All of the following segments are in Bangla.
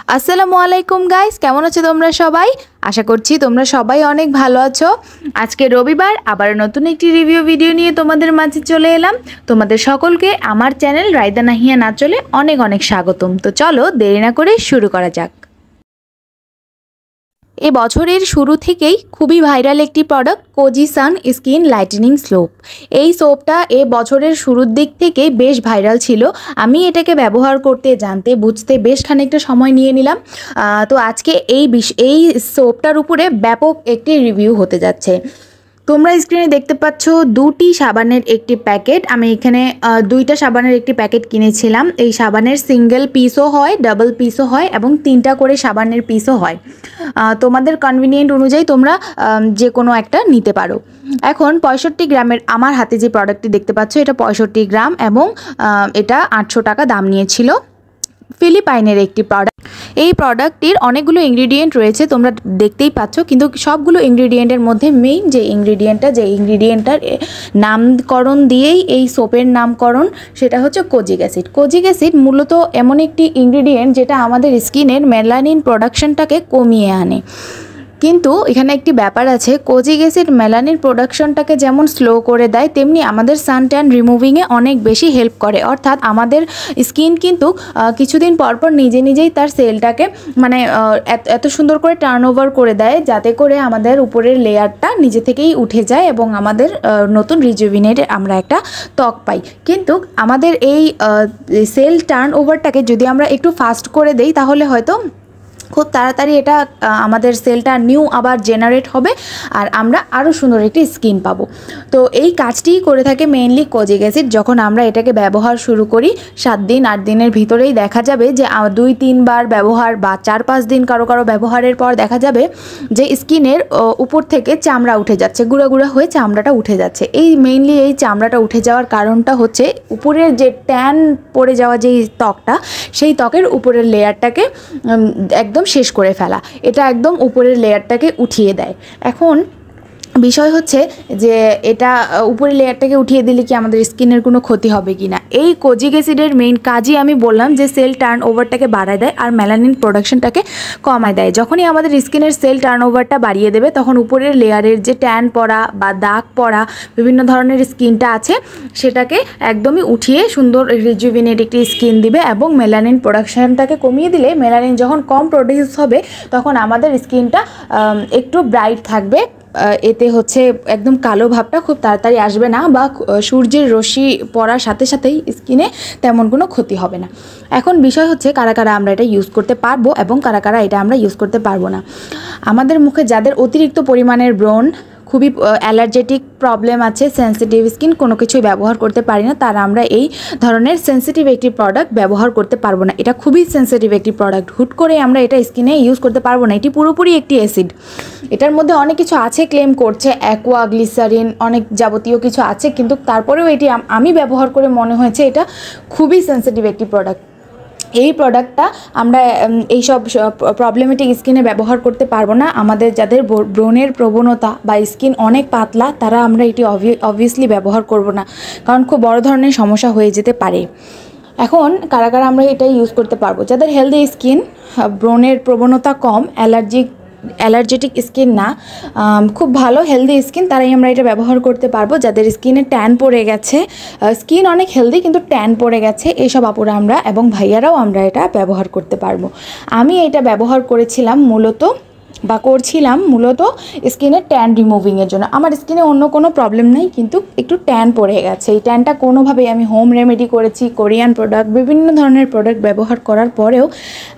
আসসালামু আলাইকুম গাইস, কেমন আছো তোমরা সবাই? আশা করছি তোমরা সবাই অনেক ভালো আছো। আজকে রবিবার, আবার নতুন একটি রিভিউ ভিডিও নিয়ে তোমাদের মাঝে চলে এলাম। তোমাদের সকলকে আমার চ্যানেল রায়দা নাহিয়া নাচলে অনেক অনেক স্বাগতম। তো চলো দেরি না করে শুরু করা যাক। এ বছরের শুরু থেকেই খুবই ভাইরাল একটি প্রোডাক্ট কোজি সান স্কিন লাইটেনিং সোপ। এই সোপটা এ বছরের শুরুর দিক থেকেই বেশ ভাইরাল ছিল। আমি এটাকে ব্যবহার করতে জানতে বুঝতে বেশ খানিকটা সময় নিয়ে নিলাম। তো আজকে এই সোপটার উপরে ব্যাপক একটি রিভিউ হতে যাচ্ছে। তোমরা স্ক্রিনে দেখতে পাচ্ছ দুটি সাবানের একটি প্যাকেট। আমি এখানে দুইটা সাবানের একটি প্যাকেট কিনেছিলাম। এই সাবানের সিঙ্গেল পিসও হয়, ডাবল পিসও হয় এবং 3টা করে সাবানের পিসও হয়। তোমাদের কনভিনিয়েন্ট অনুযায়ী তোমরা যে কোনো একটা নিতে পারো। এখন 65 গ্রামের আমার হাতে যে প্রোডাক্টটি দেখতে পাচ্ছ, এটা 65 গ্রাম এবং এটা 800 টাকা দাম নিয়েছিল। ফিলিপাইনের একটি প্রোডাক্ট। এই প্রোডাক্টটির অনেকগুলো ইনগ্রিডিয়েন্ট রয়েছে, তোমরা দেখতেই পাচ্ছ, কিন্তু সবগুলো ইনগ্রিডিয়েন্টের মধ্যে মেইন যে ইনগ্রিডিয়েন্টটার নামকরণ দিয়েই এই সোপের নামকরণ, সেটা হচ্ছে কোজিক অ্যাসিড। কোজিক অ্যাসিড মূলত এমন একটি ইনগ্রিডিয়েন্ট যেটা আমাদের স্কিনের মেলানিন প্রোডাকশনটাকে কমিয়ে আনে। কিন্তু এখানে একটি ব্যাপার আছে, কোজিক অ্যাসিড মেলানিন প্রোডাকশনটাকে যেমন স্লো করে দেয়, তেমনি আমাদের সান ট্যান রিমুভিংয়ে অনেক বেশি হেল্প করে। অর্থাৎ আমাদের স্কিন কিন্তু কিছুদিন পরপর নিজে নিজেই তার সেলটাকে এত সুন্দর করে টার্ন ওভার করে দেয়, যাতে করে আমাদের উপরের লেয়ারটা নিজে থেকেই উঠে যায় এবং আমাদের নতুন রিজুভিনেট আমরা একটা ত্বক পাই। কিন্তু আমাদের এই সেল টার্ন ওভারটাকে যদি আমরা একটু ফাস্ট করে দেই, তাহলে হয়তো খুব তাড়াতাড়ি এটা আমাদের সেলটা নিউ আবার জেনারেট হবে আর আমরা আরও সুন্দর একটি স্কিন পাবো। তো এই কাজটিই করে থাকে মেইনলি কোজিক অ্যাসিড। যখন আমরা এটাকে ব্যবহার শুরু করি, 7 দিন 8 দিনের ভিতরেই দেখা যাবে যে 2-3 বার ব্যবহার বা 4-5 দিন কারো ব্যবহারের পর দেখা যাবে যে স্কিনের উপর থেকে চামড়া উঠে যাচ্ছে, গুঁড়া গুঁড়া হয়ে চামড়াটা উঠে যাচ্ছে। মেইনলি এই চামড়াটা উঠে যাওয়ার কারণটা হচ্ছে উপরের যে ট্যান পড়ে যাওয়া যেই ত্বকটা, সেই ত্বকের উপরের লেয়ারটাকে একদম শেষ করে ফেলা। এটা একদম উপরের লেয়ারটাকে উঠিয়ে দেয়। এখন বিষয় হচ্ছে যে এটা উপরের লেয়ারটাকে উঠিয়ে দিলে কি আমাদের স্কিনের কোনো ক্ষতি হবে কি না। এই কোজিক অ্যাসিডের মেইন কাজই আমি বললাম যে সেল টার্ন ওভারটাকে বাড়ায় দেয় আর মেলানিন প্রোডাকশনটাকে কমায় দেয়। যখনই আমাদের স্কিনের সেল টার্ন ওভারটা বাড়িয়ে দেবে, তখন উপরের লেয়ারের যে ট্যান পড়া বা দাগ পড়া বিভিন্ন ধরনের স্কিনটা আছে, সেটাকে একদমই উঠিয়ে সুন্দর রিজুভিনেট একটি স্কিন দিবে এবং মেলানিন প্রোডাকশনটাকে কমিয়ে দিলে মেলানিন যখন কম প্রডিউস হবে, তখন আমাদের স্কিনটা একটু ব্রাইট থাকবে। এতে হচ্ছে একদম কালো ভাবটা খুব তাড়াতাড়ি আসবে না বা সূর্যের রশ্মি পড়ার সাথে সাথেই স্কিনে তেমন কোনো ক্ষতি হবে না। এখন বিষয় হচ্ছে কারা আমরা এটা ইউজ করতে পারবো এবং কারা এটা আমরা ইউজ করতে পারবো না। আমাদের মুখে যাদের অতিরিক্ত পরিমাণের ব্রণ, খুবই অ্যালার্জেটিক প্রবলেম আছে, সেন্সিটিভ স্কিন, কোনো কিছুই ব্যবহার করতে পারি না, তারা আমরা এই ধরনের সেন্সিটিভ একটি প্রোডাক্ট ব্যবহার করতে পারবো না। এটা খুবই সেন্সিটিভ একটি প্রোডাক্ট, হুট করে আমরা এটা স্কিনে ইউজ করতে পারবো না। এটি পুরোপুরি একটি অ্যাসিড। এটার মধ্যে অনেক কিছু আছে, ক্লেম করছে অ্যাকোয়া, গ্লিসারিন, অনেক যাবতীয় কিছু আছে, কিন্তু তারপরেও এটি আমি ব্যবহার করে মনে হয়েছে এটা খুবই সেন্সিটিভ একটি প্রোডাক্ট। এই প্রোডাক্টটা আমরা এইসব প্রবলেমেটিক স্কিনে ব্যবহার করতে পারবো না। আমাদের যাদের ব্রণের প্রবণতা বা স্কিন অনেক পাতলা, তারা আমরা এটি অবভিয়াসলি ব্যবহার করব না, কারণ খুব বড় ধরনের সমস্যা হয়ে যেতে পারে। এখন কারা আমরা এটা ইউজ করতে পারবো? যাদের হেলদি স্কিন, ব্রণের প্রবণতা কম, অ্যালার্জেটিক স্কিন না, খুব ভালো হেলদি স্কিন, তারাই আমরা এটা ব্যবহার করতে পারবো। যাদের স্কিনে ট্যান পড়ে গেছে, স্কিন অনেক হেলদি কিন্তু ট্যান পড়ে গেছে, এইসব আপুরা আমরা এবং ভাইয়ারাও আমরা এটা ব্যবহার করতে পারবো। আমি এটা ব্যবহার করছিলাম মূলত স্কিনের ট্যান রিমুভিংয়ের জন্য। আমার স্কিনে অন্য কোনো প্রবলেম নেই, কিন্তু একটু ট্যান পড়ে গেছে। এই ট্যানটা কোনোভাবেই আমি হোম রেমেডি করেছি, কোরিয়ান প্রোডাক্ট, বিভিন্ন ধরনের প্রোডাক্ট ব্যবহার করার পরেও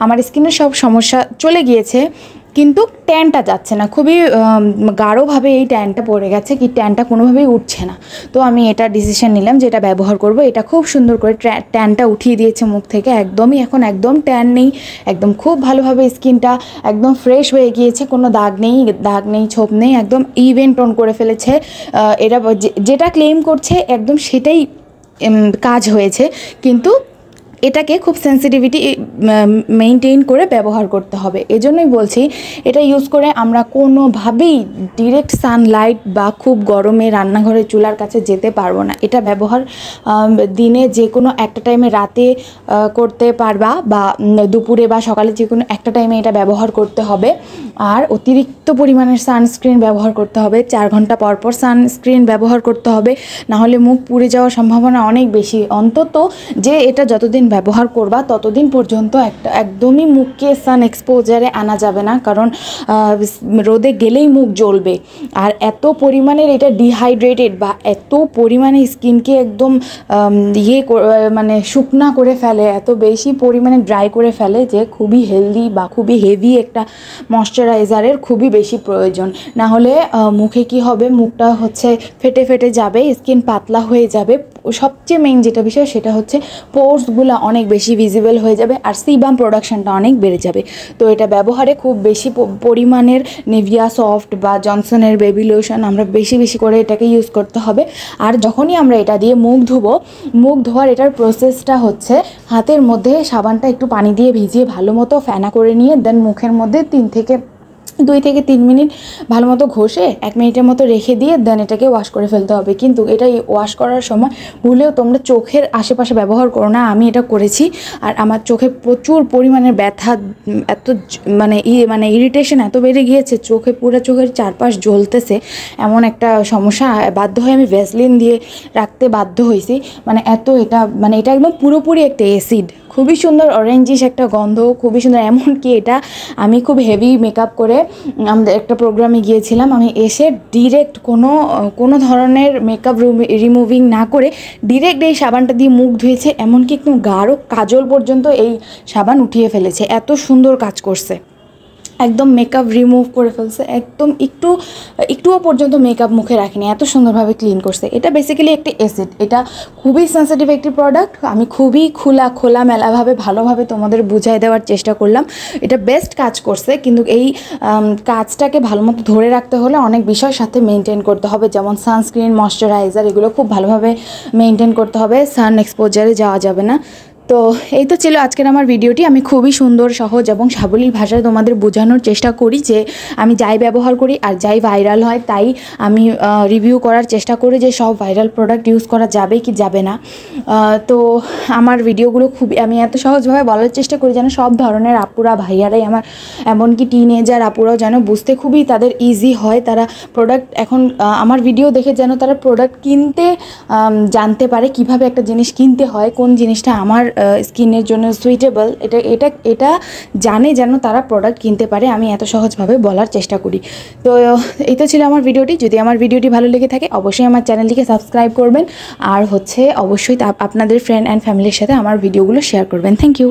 আমার স্কিনের সব সমস্যা চলে গিয়েছে, কিন্তু ট্যানটা যাচ্ছে না। খুবই গাঢ়ভাবে এই ট্যানটা পড়ে গেছে, কি ট্যানটা কোনোভাবেই উঠছে না। তো আমি এটা ডিসিশন নিলাম যে এটা ব্যবহার করব। এটা খুব সুন্দর করে ট্যানটা উঠিয়ে দিয়েছে মুখ থেকে, এখন একদম ট্যান নেই, একদম খুব ভালোভাবে স্কিনটা একদম ফ্রেশ হয়ে গিয়েছে, কোনো দাগ নেই, ছোপ নেই, একদম ইভেন টোন করে ফেলেছে। এরা যেটা ক্লেম করছে একদম সেটাই কাজ হয়েছে, কিন্তু এটাকে খুব সেন্সিটিভিটি মেনটেন করে ব্যবহার করতে হবে। এজন্যই বলছি এটা ইউজ করে আমরা কোনোভাবেই ডিরেক্ট সানলাইট বা খুব গরমে রান্নাঘরে চুলার কাছে যেতে পারবো না। এটা ব্যবহার দিনে যে কোনো একটা টাইমে, রাতে করতে পারবা বা দুপুরে বা সকালে যে কোনো একটা টাইমে এটা ব্যবহার করতে হবে। আর অতিরিক্ত পরিমাণের সানস্ক্রিন ব্যবহার করতে হবে, 4 ঘন্টা পর পর সানস্ক্রিন ব্যবহার করতে হবে, নাহলে মুখ পুড়ে যাওয়ার সম্ভাবনা অনেক বেশি। অন্তত যে এটা যতদিন ব্যবহার করবা ততদিন পর্যন্ত একদমই মুখকে সান এক্সপোজারে আনা যাবে না, কারণ রোদে গেলেই মুখ জ্বলবে। আর এত পরিমাণের এটা ডিহাইড্রেটেড বা এত পরিমাণে স্কিনকে একদম মানে শুকনা করে ফেলে, এত বেশি পরিমাণে ড্রাই করে ফেলে যে খুবই হেলদি বা খুবই হেভি একটা ময়শ্চারাইজারের খুবই বেশি প্রয়োজন। না হলে মুখে কি হবে, মুখটা হচ্ছে ফেটে ফেটে যাবে, স্কিন পাতলা হয়ে যাবে। সবচেয়ে মেইন যেটা বিষয় সেটা হচ্ছে পোর্সগুলো অনেক বেশি ভিজিবল হয়ে যাবে আর সিবাম প্রোডাকশনটা অনেক বেড়ে যাবে। তো এটা ব্যবহারে খুব বেশি পরিমাণের নিভিয়া সফট বা জনসনের বেবি লোশন আমরা বেশি বেশি করে এটাকে ইউজ করতে হবে। আর যখনই আমরা এটা দিয়ে মুখ ধুবো, মুখ ধোয়ার এটার প্রসেসটা হচ্ছে হাতের মধ্যে সাবানটা একটু পানি দিয়ে ভিজিয়ে ভালো মতো ফেনা করে নিয়ে দেন মুখের মধ্যে 2 থেকে 3 মিনিট ভালো মতো ঘষে 1 মিনিটের মতো রেখে দিয়ে দেন এটাকে ওয়াশ করে ফেলতে হবে। কিন্তু এটা ওয়াশ করার সময় ভুলেও তোমরা চোখের আশেপাশে ব্যবহার করো না। আমি এটা করেছি আর আমার চোখে প্রচুর পরিমাণের ব্যথা, এত মানে ইরিটেশন এত বেড়ে গিয়েছে, পুরো চোখের চারপাশ জ্বলতেছে, এমন একটা সমস্যা। বাধ্য হয়ে আমি ভ্যাসলিন দিয়ে রাখতে বাধ্য হয়েছি। এটা একদম পুরোপুরি একটা অ্যাসিড, খুবই সুন্দর অরেঞ্জিশ একটা গন্ধ, খুবই সুন্দর। এমনকি এটা আমি খুব হেভি মেকআপ করে আমাদের একটা প্রোগ্রামে গিয়েছিলাম, আমি এসে ডিরেক্ট কোনো ধরনের মেকআপ রিমুভিং না করে ডিরেক্ট এই সাবানটা দিয়ে মুখ ধুয়েছে। এমনকি একদম গাঢ় কাজল পর্যন্ত এই সাবান উঠিয়ে ফেলেছে, এত সুন্দর কাজ করছে, একদম মেকআপ রিমুভ করে ফেলছে, একদম একটুও পর্যন্ত মেকআপ মুখে রাখিনি, এত সুন্দরভাবে ক্লিন করছে। এটা বেসিক্যালি একটি অ্যাসিড, এটা খুবই সেন্সিটিভ একটি প্রোডাক্ট। আমি খুবই খোলামেলাভাবে ভালোভাবে তোমাদের বুঝাই দেওয়ার চেষ্টা করলাম। এটা বেস্ট কাজ করছে, কিন্তু এই কাজটাকে ভালো মতো ধরে রাখতে হলে অনেক বিষয়ের সাথে মেনটেন করতে হবে, যেমন সানস্ক্রিন, ময়শ্চারাইজার, এগুলো খুব ভালোভাবে মেনটেন করতে হবে, সান এক্সপোজারে যাওয়া যাবে না। তো এই তো ছিল আজকের আমার ভিডিওটি। আমি খুবই সুন্দর, সহজ এবং সাবলীল ভাষায় তোমাদের বোঝানোর চেষ্টা করি যে আমি যাই ব্যবহার করি আর যাই ভাইরাল হয় তাই আমি রিভিউ করার চেষ্টা করি যে সব ভাইরাল প্রোডাক্ট ইউজ করা যাবে কি যাবে না। তো আমার ভিডিওগুলো আমি এত সহজভাবে বলার চেষ্টা করি যেন সব ধরনের আপুরা ভাইয়ারাই, আমার এমনকি টিনেজার আপুরাও যেন বুঝতে খুবই তাদের ইজি হয়। তারা প্রোডাক্ট এখন আমার ভিডিও দেখে যেন তারা প্রোডাক্ট কিনতে জানতে পারে কিভাবে একটা জিনিস কিনতে হয়, কোন জিনিসটা আমার স্কিনের জন্য সুইটেবল, এটা জানে যেন তারা প্রোডাক্ট কিনতে পারে। আমি এত সহজভাবে বলার চেষ্টা করি। তো এই তো ছিল আমার ভিডিওটি। যদি আমার ভিডিওটি ভালো লেগে থাকে অবশ্যই আমার চ্যানেলটিকে সাবস্ক্রাইব করবেন আর অবশ্যই আপনাদের ফ্রেন্ড অ্যান্ড ফ্যামিলির সাথে আমার ভিডিওগুলো শেয়ার করবেন। Thank you.